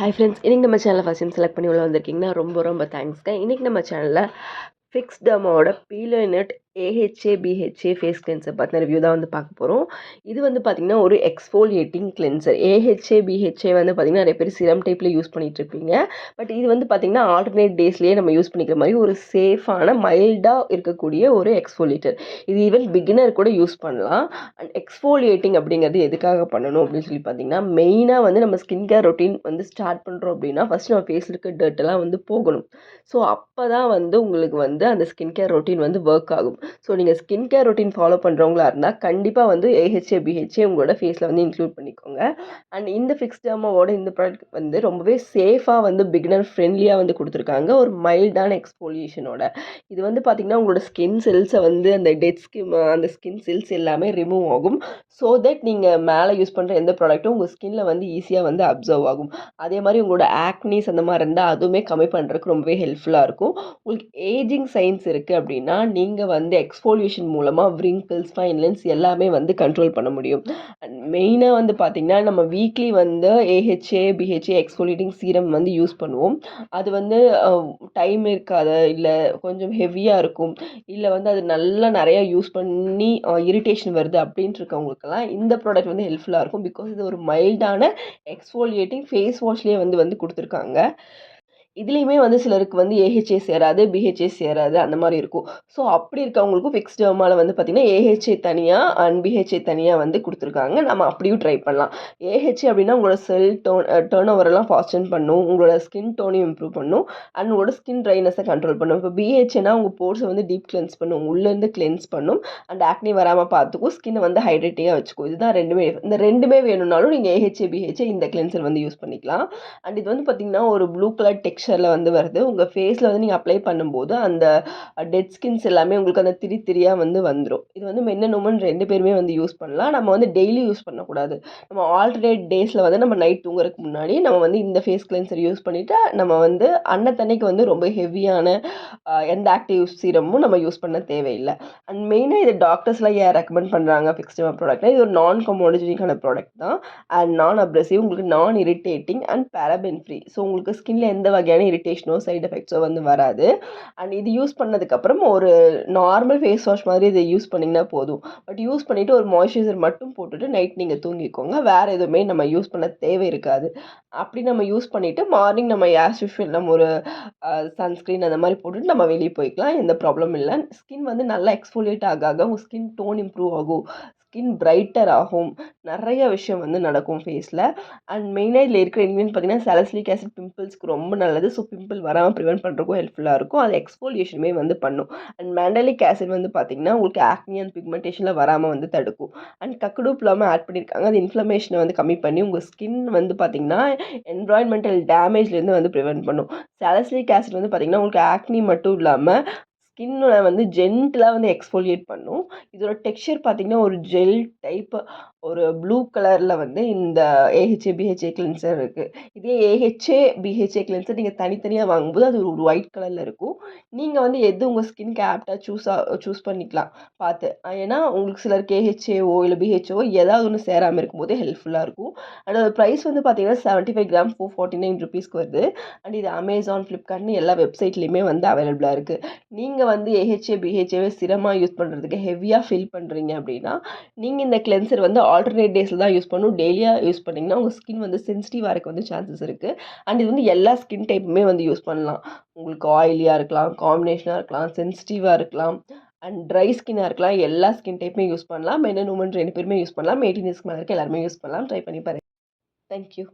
Hi friends, இன்றைக்கி நம்ம சேனலை ஃபஸ்ட் டைம் செலக்ட் பண்ணி உள்ள வந்திருக்கீங்கன்னா ரொம்ப ரொம்ப தேங்க்ஸ்ங்க. இன்றைக்கி நம்ம சேனலில் ஃபிக்ஸ் டர்மாவோட பீலோநெட் ஏஹெச்ஏ பிஹெச்ஏ ஃபேஸ் கிளென்சர் பற்றின ரிவ்யூ தான் வந்து பார்க்க போகிறோம். இது வந்து பார்த்திங்கன்னா ஒரு எக்ஸ்ஃபோலியேட்டிங் கிளென்சர். ஏஹெச்ஏ பிஹெச்ஏ வந்து பார்த்திங்கன்னா நிறைய பேர் சிரம் டைப்பில் யூஸ் பண்ணிகிட்ருப்பீங்க. பட் இது வந்து பார்த்திங்கன்னா ஆல்டர்னேட் டேஸ்லேயே நம்ம யூஸ் பண்ணிக்கிற மாதிரி ஒரு சேஃபான மைல்டாக இருக்கக்கூடிய ஒரு எக்ஸ்ஃபோலியேட்டர். இது ஈவன் பிகினர் கூட யூஸ் பண்ணலாம். அண்ட் எக்ஸ்ஃபோலியேட்டிங் அப்படிங்கிறது எதுக்காக பண்ணணும் அப்படின்னு சொல்லி பார்த்திங்கன்னா, மெயினாக வந்து நம்ம ஸ்கின் கேர் ரொட்டீன் வந்து ஸ்டார்ட் பண்ணுறோம் அப்படின்னா ஃபஸ்ட் நம்ம ஃபேஸில் இருக்க டர்ட்டெல்லாம் வந்து போகணும். ஸோ அப்போ தான் வந்து உங்களுக்கு வந்து அந்த ஸ்கின் கேர் ரொட்டீன் வந்து ஒர்க் ஆகும். ஸோ நீங்கள் ஸ்கின் கேர் ரொட்டீன் ஃபாலோ பண்ணுறவங்களா இருந்தால் கண்டிப்பாக வந்து ஏஹெச்ஏ பிஹெச்ஏ உங்களோட ஃபேஸில் வந்து இன்க்ளூட் பண்ணிக்கோங்க. அண்ட் இந்த ஃபிக்ஸ் டர்மாவோட இந்த ப்ராடக்ட் வந்து ரொம்பவே சேஃபாக வந்து பிகினர் ஃப்ரெண்ட்லியாக வந்து கொடுத்துருக்காங்க, ஒரு மைல்டான எக்ஸ்ஃபோலியேஷனோட. இது வந்து பார்த்திங்கன்னா உங்களோட ஸ்கின் செல்ஸை வந்து அந்த டெட் ஸ்கின் அந்த ஸ்கின் செல்ஸ் எல்லாமே ரிமூவ் ஆகும். ஸோ தட் நீங்கள் மேலே யூஸ் பண்ணுற எந்த ப்ராடக்ட்டும் உங்கள் ஸ்கின்னில் வந்து ஈஸியாக வந்து அப்சர்வ் ஆகும். அதே மாதிரி உங்களோட ஆக்னிஸ் அந்த மாதிரி இருந்தால் அதுவுமே கம்மி பண்ணுறதுக்கு ரொம்பவே ஹெல்ப்ஃபுல்லாக இருக்கும். உங்களுக்கு ஏஜிங் சைன்ஸ் இருக்குது அப்படின்னா நீங்கள் வந்து எக்ஸ்ஃபோலியேஷன் மூலமாக விரிங்கிள்ஸ், ஃபைன் லைன்ஸ் எல்லாமே வந்து கண்ட்ரோல் பண்ண முடியும். அண்ட் மெயினாக வந்து பார்த்திங்கன்னா நம்ம வீக்லி வந்து ஏஹெச்ஏ பிஹெச்ஏ எக்ஸ்ஃபோலியேட்டிங் சீரம் வந்து யூஸ் பண்ணுவோம். அது வந்து டைம் இருக்காத, இல்லை கொஞ்சம் ஹெவியாக இருக்கும், இல்லை வந்து அது நல்லா நிறையா யூஸ் பண்ணி இரிட்டேஷன் வருது அப்படின்ட்டு இருக்கவங்களுக்கெல்லாம் இந்த ப்ராடக்ட் வந்து ஹெல்ப்ஃபுல்லாக இருக்கும். பிகாஸ் இது ஒரு மைல்டான எக்ஸ்ஃபோலியேட்டிங் ஃபேஸ் வாஷ்லேயே வந்து கொடுத்துருக்காங்க. இதுலேயுமே வந்து சிலருக்கு வந்து ஏஹெச்ஏ சேராது, பிஹெச்ஏ சேராது, அந்த மாதிரி இருக்கும். ஸோ அப்படி இருக்கவங்களுக்கும் ஃபிக்ஸ் டர்மாவில் வந்து பார்த்திங்கன்னா ஏஹெச்ஏ தனியாக அண்ட் பிஹெச்ஏ தனியாக வந்து கொடுத்துருக்காங்க. நம்ம அப்படியும் ட்ரை பண்ணலாம். ஏஹெச்ஏ அப்படின்னா உங்களோட செல் டர்ன் ஓவரெல்லாம் ஃபாஸ்டன் பண்ணும், உங்களோட ஸ்கின் டோனையும் இம்ப்ரூவ் பண்ணும், அண்ட் உங்களோட ஸ்கின் ட்ரைனஸை கண்ட்ரோல் பண்ணும். இப்போ பிஹெச்ஏனா உங்கள் போர்ஸை வந்து டீப் கிளென்ஸ் பண்ணும், உள்ளேருந்து கிளென்ஸ் பண்ணும், அண்ட் ஆக்னி வராமல் பார்த்துக்கும், ஸ்கின்னை வந்து ஹைட்ரேட்டிங்காக வச்சுக்கும். இதுதான் ரெண்டுமே. இந்த ரெண்டுமே வேணும்னாலும் நீங்கள் ஏஹெச்ஏ பிஹெச்ஏ இந்த கிளென்சர் வந்து யூஸ் பண்ணிக்கலாம். அண்ட் இது வந்து பார்த்திங்கன்னா ஒரு ப்ளூ கலர் டெக்ஸ்சரில் வந்து வருது. உங்கள் ஃபேஸில் வந்து நீங்கள் அப்ளை பண்ணும்போது அந்த டெட் ஸ்கின்ஸ் எல்லாமே உங்களுக்கு அந்த திரியாக வந்து வந்துடும். இது வந்து மென் அண்ட் உமன் 2 பேருமே வந்து யூஸ் பண்ணலாம். நம்ம வந்து டெய்லி யூஸ் பண்ணக்கூடாது. நம்ம ஆல்டர்னேட் டேஸில் வந்து நம்ம நைட் தூங்குறதுக்கு முன்னாடி நம்ம வந்து இந்த ஃபேஸ் கிளென்சர் யூஸ் பண்ணிவிட்டு நம்ம வந்து அன்னத்தன்னைக்கு வந்து ரொம்ப ஹெவியான எந்த ஆக்டிவ் சீரமும் நம்ம யூஸ் பண்ண தேவையில்லை. அண்ட் மெயினாக இது டாக்டர்ஸ்லாம் ஏன் ரெக்கமெண்ட் பண்ணுறாங்க ஃபிக்ஸ் டர்மா ப்ராடக்ட்னா, இது ஒரு நான் கமோடிஜினிக்கான ப்ராடக்ட் தான். அண்ட் நான் அப்ரெசிவ், உங்களுக்கு நான் இரிட்டேட்டிங் அண்ட் பேராபென் ஃப்ரீ. ஸோ உங்களுக்கு ஸ்கின்ல எந்த வகையான இரிட்டேஷனோ சைட் எஃபெக்ட்ஸோ வந்து வராது. அண்ட் இது யூஸ் பண்ணதுக்கப்புறம் ஒரு நார்மல் ஃபேஸ் வாஷ் மாதிரி இதை யூஸ் பண்ணிங்கன்னா போதும். பட் யூஸ் பண்ணிவிட்டு ஒரு மாய்ஸ்சரைசர் மட்டும் போட்டுட்டு நைட் நீங்கள் தூங்கிக்கோங்க. வேறு எதுவுமே நம்ம யூஸ் பண்ண தேவை இருக்காது. அப்படி நம்ம யூஸ் பண்ணிவிட்டு மார்னிங் நம்ம ஆஸ் யூஷுவல் நம்ம ஒரு சன்ஸ்க்ரீன் அந்த மாதிரி போட்டுட்டு நம்ம வெளியே போய்க்கலாம். எந்த ப்ராப்ளமும் இல்லை. ஸ்கின் வந்து நல்லா எக்ஸ்ஃபோலியேட் ஆக உங்கள் ஸ்கின் டோன் இம்ப்ரூவ் ஆகும், ஸ்கின் பிரைட்டர் ஆகும், நிறைய விஷயம் வந்து நடக்கும் ஃபேஸில். அண்ட் மெயினாக இதில் இருக்கிற இன்க்ரீடியன்ட் பார்த்திங்கன்னா சாலிசிலிக் ஆசிட் பிம்பிள்ஸ்க்கு ரொம்ப நல்லது. ஸோ பிம்பிள் வராமல் ப்ரிவென்ட் பண்ணுறதுக்கும் ஹெல்ப்ஃபுல்லாக இருக்கும். அது எக்ஸ்ஃபோலியேஷனுமே வந்து பண்ணும். அண்ட் மேண்டலிக் ஆசிட் வந்து பார்த்திங்கன்னா உங்களுக்கு ஆக்னி அண்ட் பிக்மெண்டேஷனில் வராமல் வந்து தடுக்கும். அண்ட் கக்கடூப் இல்லாமல் ஆட் பண்ணியிருக்காங்க. அது இன்ஃப்ளமேஷனை வந்து கம்மி பண்ணி உங்கள் ஸ்கின் வந்து பார்த்திங்கன்னா என்விரான்மெண்டல் டேமேஜ்லேருந்து வந்து ப்ரிவென்ட் பண்ணும். சாலிசிலிக் ஆசிட் வந்து பார்த்திங்கன்னா உங்களுக்கு ஆக்னி மட்டும் இல்லாமல் ஸ்கின்னை வந்து ஜென்டிலாக வந்து எக்ஸ்ஃபோலியேட் பண்ணும். இதோட டெக்ஸ்சர் பார்த்திங்கன்னா ஒரு ஜெல் டைப், ஒரு ப்ளூ கலரில் வந்து இந்த ஏஹெச்ஏ பிஹெச்ஏ கிளென்சர் இருக்குது. இதே ஏஹெச்ஏ பிஹெச்ஏ கிளென்சர் நீங்கள் தனித்தனியாக வாங்கும்போது அது ஒரு ஒயிட் கலரில் இருக்கும். நீங்கள் வந்து எது உங்கள் ஸ்கின்க்கு ஆப்டாக சூஸ் பண்ணிக்கலாம் பார்த்து. ஏன்னா உங்களுக்கு சிலருக்கு ஏஹெச்ஏஓ இல்லை பிஹெச்ஓ ஏதாவது ஒன்று சேராமல் இருக்கும்போது ஹெல்ப்ஃபுல்லாக இருக்கும். அதோட ப்ரைஸ் வந்து பார்த்திங்கன்னா 75 கிராம் 449 ருபீஸ்க்கு வருது. அண்ட் இது அமேசான், ஃப்ளிப்கார்ட்னு எல்லா வெப்சைட்லேயுமே வந்து அவைலபிளாக இருக்குது. நீங்கள் வந்து ஏஹெச்ஏ பிஹெச்ஏவை சிரமாக யூஸ் பண்ணுறதுக்கு ஹெவியாக ஃபீல் பண்ணுறீங்க அப்படின்னா நீங்கள் இந்த கிளென்சர் வந்து ஆல்டர்னேட் டேஸில் தான் யூஸ் பண்ணணும். டெய்லியாக யூஸ் பண்ணிங்கன்னா உங்கள் ஸ்கின் வந்து சென்சிட்டிவாக இருக்க வந்து சான்சஸ் இருக்குது. அண்ட் இது வந்து எல்லா ஸ்கின் டைப்புமே வந்து யூஸ் பண்ணலாம். உங்களுக்கு ஆயிலியாக இருக்கலாம், காம்பினேஷனாக இருக்கலாம், சென்சிட்டிவாக இருக்கலாம், அண்ட் ட்ரை ஸ்கின்னாக இருக்கலாம். எல்லா ஸ்கின் டைப்புமே யூஸ் பண்ணலாம். மென் அண்ட் உமன் 2 பேருமே யூஸ் பண்ணலாம். 18 இயர்ஸ்க்கு மேலே இருக்க எல்லாருமே யூஸ் பண்ணலாம். ட்ரை பண்ணி பாருங்கள். தேங்க்யூ.